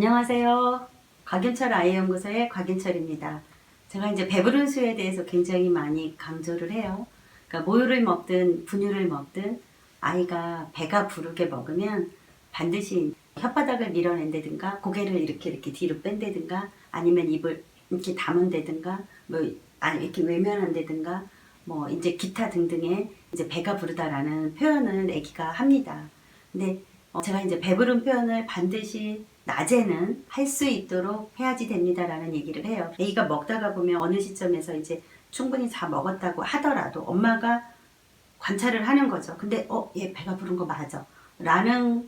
안녕하세요. 곽윤철 아이연구소의 곽윤철입니다. 제가 이제 배부른 수에 대해서 굉장히 많이 강조를 해요. 그러니까 모유를 먹든 분유를 먹든 아이가 배가 부르게 먹으면 반드시 혓바닥을 밀어낸다든가 고개를 이렇게 뒤로 뺀다든가 아니면 입을 이렇게 다문다든가 이렇게 외면한다든가 이제 기타 등등의 이제 배가 부르다라는 표현을 아기가 합니다. 근데 제가 이제 배부른 표현을 반드시 낮에는 할 수 있도록 해야지 됩니다라는 얘기를 해요. 아기가 먹다가 보면 어느 시점에서 이제 충분히 다 먹었다고 하더라도 엄마가 관찰을 하는 거죠. 근데 얘 배가 부른 거 맞아 라는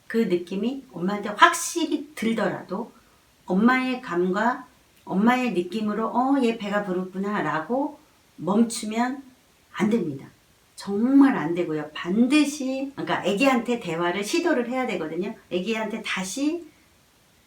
그 느낌이 엄마한테 확실히 들더라도 엄마의 감과 엄마의 느낌으로 얘 배가 부르구나 라고 멈추면 안 됩니다. 정말 안 되고요. 반드시 그러니까 아기한테 대화를 시도를 해야 되거든요. 아기한테 다시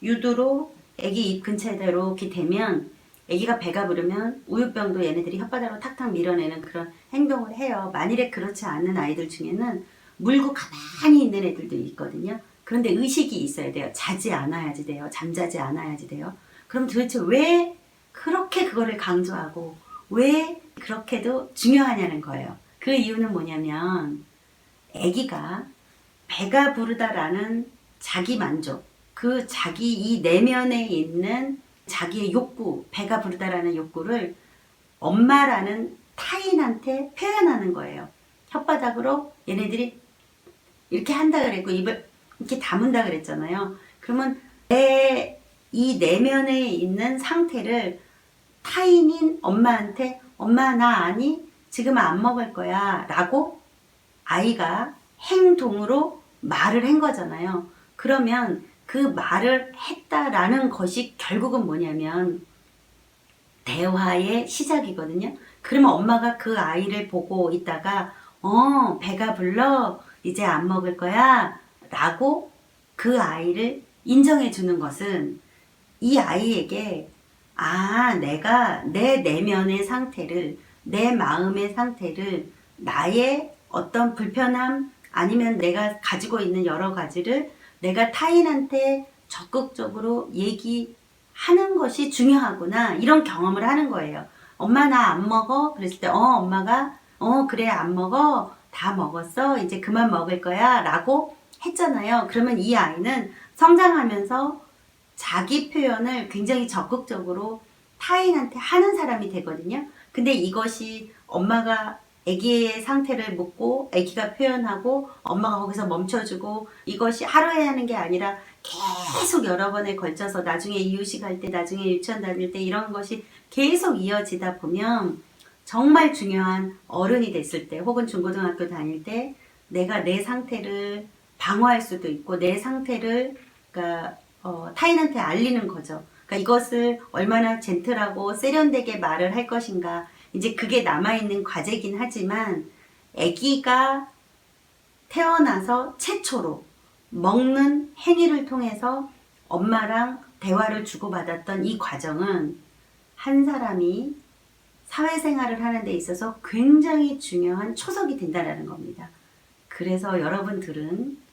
유도로 아기 입 근처대로 이렇게 되면 아기가 배가 부르면 우유병도 얘네들이 혓바닥으로 탁탁 밀어내는 그런 행동을 해요. 만일에 그렇지 않는 아이들 중에는 물고 가만히 있는 애들도 있거든요. 그런데 의식이 있어야 돼요. 자지 않아야지 돼요. 잠자지 않아야지 돼요. 그럼 도대체 왜 그렇게 그거를 강조하고 왜 그렇게도 중요하냐는 거예요. 그 이유는 뭐냐면 아기가 배가 부르다라는 자기 만족, 그 자기 이 내면에 있는 자기의 욕구, 배가 부르다라는 욕구를 엄마라는 타인한테 표현하는 거예요. 혓바닥으로 얘네들이 이렇게 한다 그랬고 입을 이렇게 다문다 그랬잖아요. 그러면 내 이 내면에 있는 상태를 타인인 엄마한테 엄마 나 아니 지금 안 먹을 거야 라고 아이가 행동으로 말을 한 거잖아요. 그러면 그 말을 했다라는 것이 결국은 뭐냐면 대화의 시작이거든요. 그러면 엄마가 그 아이를 보고 있다가 배가 불러 이제 안 먹을 거야 라고 그 아이를 인정해 주는 것은 이 아이에게 내가 내 내면의 상태를 내 마음의 상태를 나의 어떤 불편함 아니면 내가 가지고 있는 여러 가지를 내가 타인한테 적극적으로 얘기하는 것이 중요하구나 이런 경험을 하는 거예요. 엄마 나 안 먹어? 그랬을 때 엄마가 그래 안 먹어? 다 먹었어? 이제 그만 먹을 거야 라고 했잖아요. 그러면 이 아이는 성장하면서 자기 표현을 굉장히 적극적으로 타인한테 하는 사람이 되거든요. 근데 이것이 엄마가 아기의 상태를 묻고 아기가 표현하고 엄마가 거기서 멈춰주고 이것이 하루에 하는 게 아니라 계속 여러 번에 걸쳐서 나중에 이유식 할 때 나중에 유치원 다닐 때 이런 것이 계속 이어지다 보면 정말 중요한 어른이 됐을 때 혹은 중고등학교 다닐 때 내가 내 상태를 방어할 수도 있고 내 상태를 그러니까 타인한테 알리는 거죠. 그러니까 이것을 얼마나 젠틀하고 세련되게 말을 할 것인가 이제 그게 남아있는 과제긴 하지만 아기가 태어나서 최초로 먹는 행위를 통해서 엄마랑 대화를 주고받았던 이 과정은 한 사람이 사회생활을 하는 데 있어서 굉장히 중요한 초석이 된다는 겁니다. 그래서 여러분들은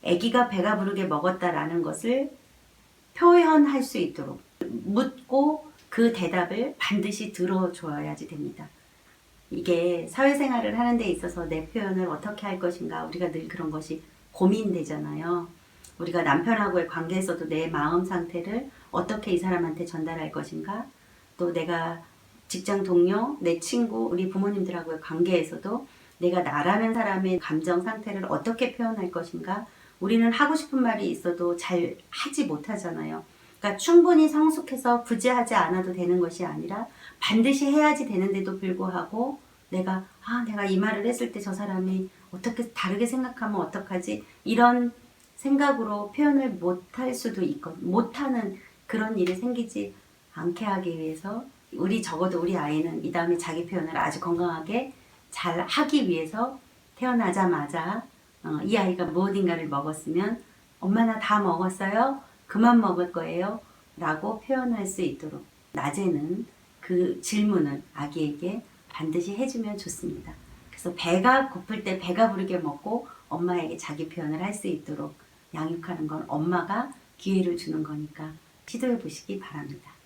아기가 배가 부르게 먹었다라는 것을 표현할 수 있도록 묻고 그 대답을 반드시 들어줘야지 됩니다. 이게 사회생활을 하는 데 있어서 내 표현을 어떻게 할 것인가 우리가 늘 그런 것이 고민되잖아요. 우리가 남편하고의 관계에서도 내 마음 상태를 어떻게 이 사람한테 전달할 것인가 또 내가 직장 동료, 내 친구, 우리 부모님들하고의 관계에서도 내가 나라는 사람의 감정 상태를 어떻게 표현할 것인가 우리는 하고 싶은 말이 있어도 잘 하지 못하잖아요. 그러니까 충분히 성숙해서 굳이 하지 않아도 되는 것이 아니라 반드시 해야지 되는데도 불구하고 내가 이 말을 했을 때 저 사람이 어떻게 다르게 생각하면 어떡하지? 이런 생각으로 표현을 못할 수도 있거든요. 못하는 그런 일이 생기지 않게 하기 위해서 적어도 우리 아이는 이 다음에 자기 표현을 아주 건강하게 잘 하기 위해서 태어나자마자 이 아이가 무엇인가를 먹었으면 엄마 나 다 먹었어요? 그만 먹을 거예요? 라고 표현할 수 있도록 낮에는 그 질문을 아기에게 반드시 해주면 좋습니다. 그래서 배가 고플 때 배가 부르게 먹고 엄마에게 자기 표현을 할 수 있도록 양육하는 건 엄마가 기회를 주는 거니까 시도해 보시기 바랍니다.